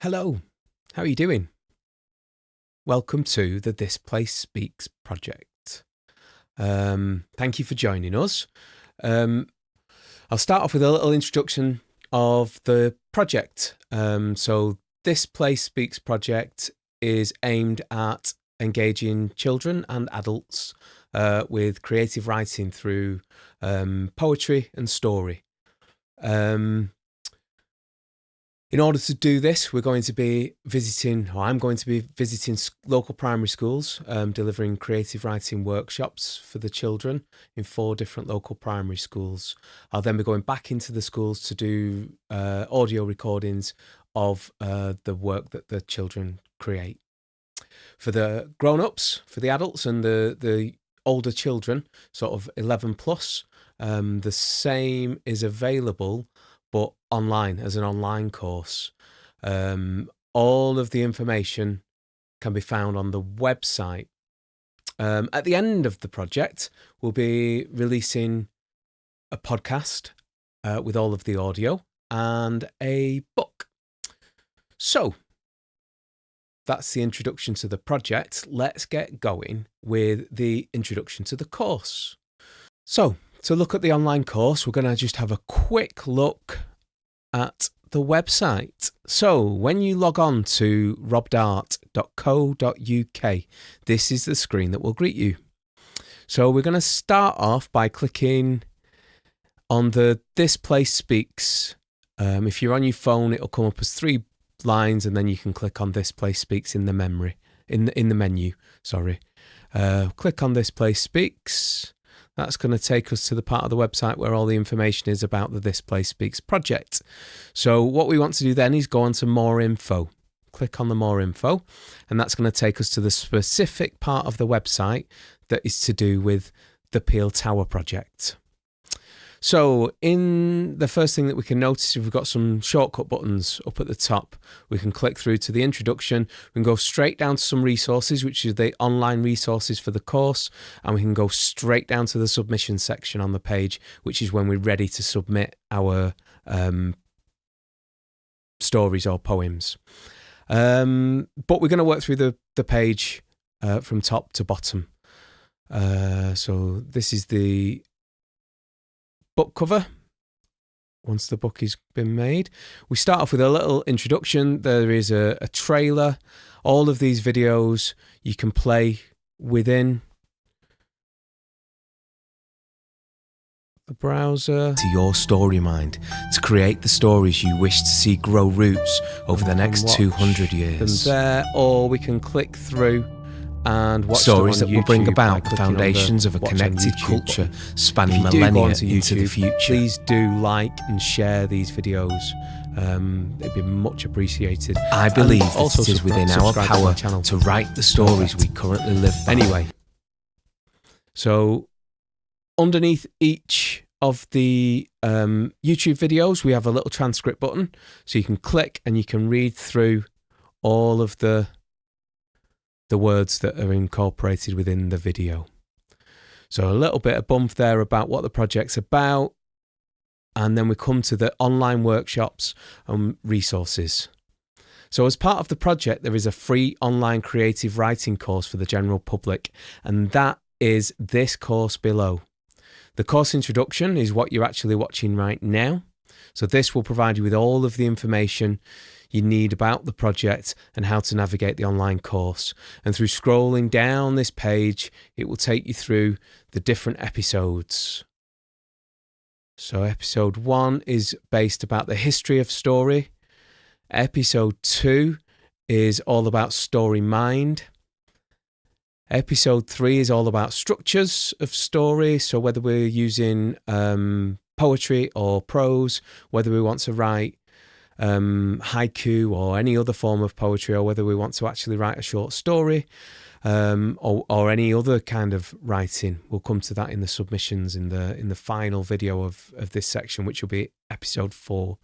Hello, how are you doing? Welcome to the This Place Speaks project. Thank you for joining us. I'll start off with a little introduction of the project. So This Place Speaks project is aimed at engaging children and adults with creative writing through poetry and story. In order to do this, I'm going to be visiting local primary schools, delivering creative writing workshops for the children in 4 different local primary schools. I'll then be going back into the schools to do audio recordings of the work that the children create. For the grown-ups, for the adults and the older children, sort of 11 plus, the same is available, but online, as an online course. All of the information can be found on the website. At the end of the project, we'll be releasing a podcast with all of the audio and a book. So that's the introduction to the project. Let's get going with the introduction to the course. So to look at the online course, we're going to just have a quick look at the website. So when you log on to robdart.co.uk, this is the screen that will greet you. So we're going to start off by clicking on the This Place Speaks. If you're on your phone, it'll come up as 3 lines, and then you can click on This Place Speaks in the menu. Click on This Place Speaks. That's going to take us to the part of the website where all the information is about the This Place Speaks project. So what we want to do then is go on to More Info. Click on the More Info, and that's going to take us to the specific part of the website that is to do with the Peel Tower project. So in the first thing that we can notice, we've got some shortcut buttons up at the top. We can click through to the introduction. We can go straight down to some resources, which is the online resources for the course. And we can go straight down to the submission section on the page, which is when we're ready to submit our stories or poems. But we're going to work through the page from top to bottom. So this is the book cover. Once the book has been made, we start off with a little introduction. There is a trailer. All of these videos you can play within the browser to your story mind to create the stories you wish to see grow roots over the next 200 years. There, or we can click through and watch stories that will bring about the foundations of a connected culture spanning millennia into the future. Please do like and share these videos. It'd be much appreciated. I believe that it is within our power to write the stories we currently live by. Anyway, so underneath each of the YouTube videos, we have a little transcript button, so you can click and you can read through all of the words that are incorporated within the video. So a little bit of bump there about what the project's about, and then we come to the online workshops and resources. So as part of the project, there is a free online creative writing course for the general public, and that is this course below. The course introduction is what you're actually watching right now. So this will provide you with all of the information you need about the project and how to navigate the online course. And through scrolling down this page, it will take you through the different episodes. So episode 1 is based about the history of story. Episode 2 is all about story mind. Episode 3 is all about structures of story. So whether we're using poetry or prose, whether we want to write haiku or any other form of poetry, or whether we want to actually write a short story, or any other kind of writing. We'll come to that in the submissions in the final video of this section, which will be episode 4,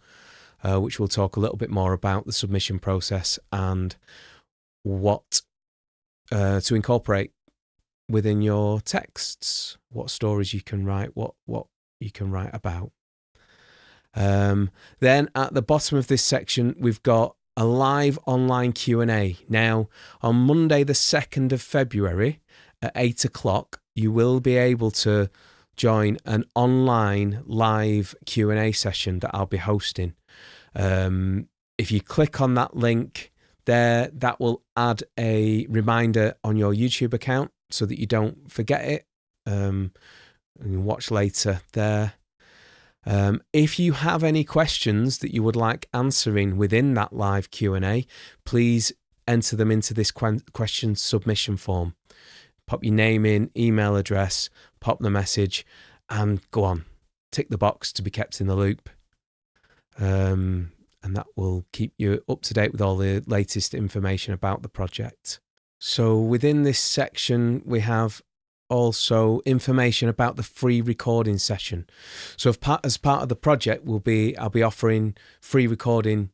which will talk a little bit more about the submission process and what to incorporate within your texts, what stories you can write, what you can write about. Then at the bottom of this section, we've got a live online Q&A. Now, on Monday, the 2nd of February at 8 o'clock, you will be able to join an online live Q&A session that I'll be hosting. If you click on that link there, that will add a reminder on your YouTube account so that you don't forget it. And you watch later there. If you have any questions that you would like answering within that live Q&A, please enter them into this question submission form. Pop your name in, email address, pop the message, and go on. Tick the box to be kept in the loop. And that will keep you up to date with all the latest information about the project. So within this section, we have also information about the free recording session. So as part of the project, I'll be offering free recording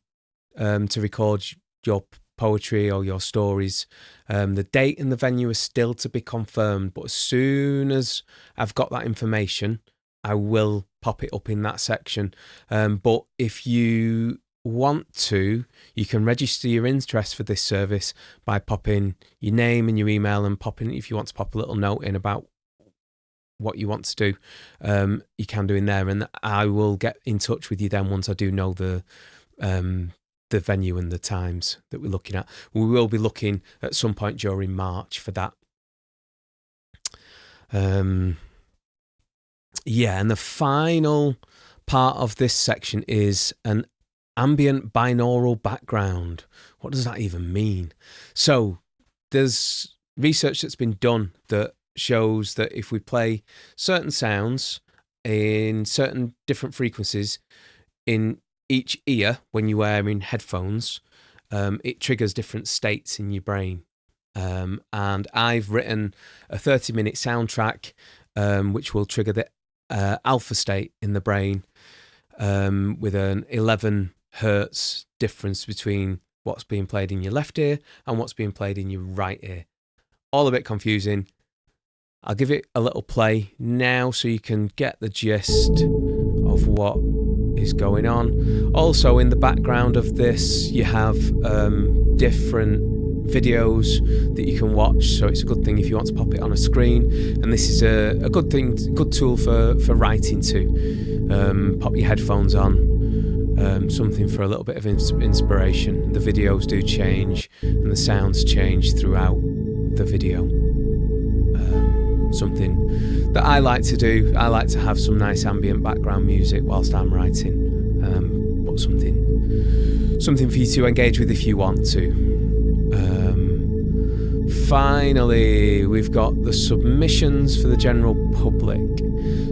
to record your poetry or your stories. The date and the venue are still to be confirmed, but as soon as I've got that information, I will pop it up in that section. But if you want to, you can register your interest for this service by popping your name and your email, and popping, if you want to pop a little note in about what you want to do, you can do in there, and I will get in touch with you then once I do know the venue and the times that we're looking at. We will be looking at some point during March for that. And the final part of this section is an ambient binaural background. What does that even mean? So there's research that's been done that shows that if we play certain sounds in certain different frequencies in each ear when you're wearing headphones, it triggers different states in your brain. And I've written a 30-minute soundtrack which will trigger the alpha state in the brain with an 11 hertz difference between what's being played in your left ear and what's being played in your right ear. All a bit confusing. I'll give it a little play now so you can get the gist of what is going on. Also, in the background of this, you have different videos that you can watch, so it's a good thing if you want to pop it on a screen. And this is a good tool for writing too. Pop your headphones on, something for a little bit of inspiration. The videos do change and the sounds change throughout the video. Something that I like to do, I like to have some nice ambient background music whilst I'm writing, but something for you to engage with if you want to. Finally, we've got the submissions for the general public.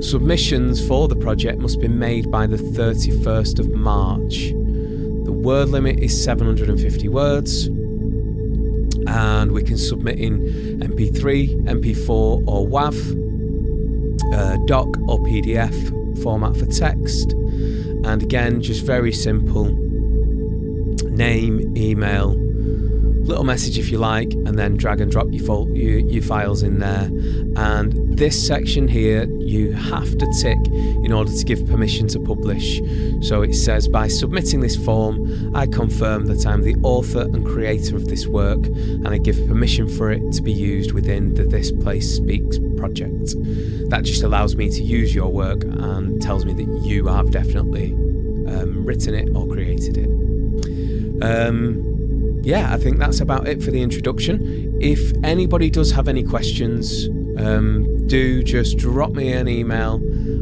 Submissions for the project must be made by the 31st of March. The word limit is 750 words. And we can submit in MP3, MP4 or WAV, doc or PDF format for text. And again, just very simple. Name, email, little message if you like, and then drag and drop your files in there. And this section here, you have to tick in order to give permission to publish. So it says, by submitting this form, I confirm that I'm the author and creator of this work, and I give permission for it to be used within the This Place Speaks project. That just allows me to use your work and tells me that you have definitely written it or created it. I think that's about it for the introduction. If anybody does have any questions, do just drop me an email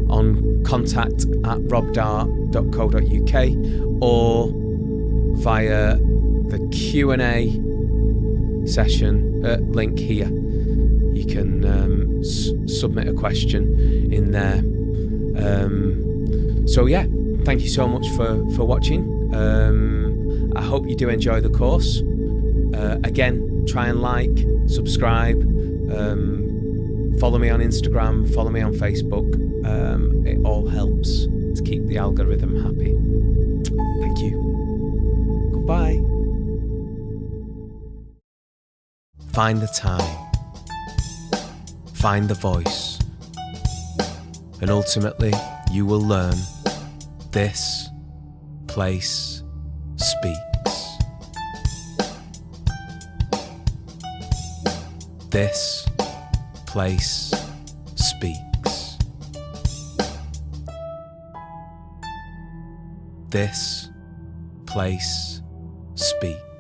on contact@robdart.co.uk or via the Q&A session link here. You can submit a question in there. Thank you so much for watching. I hope you do enjoy the course. Again, try and like, subscribe, follow me on Instagram, follow me on Facebook. It all helps to keep the algorithm happy. Thank you. Goodbye. Find the time, find the voice, and ultimately you will learn. This Place Speaks. This place speaks. This place speaks.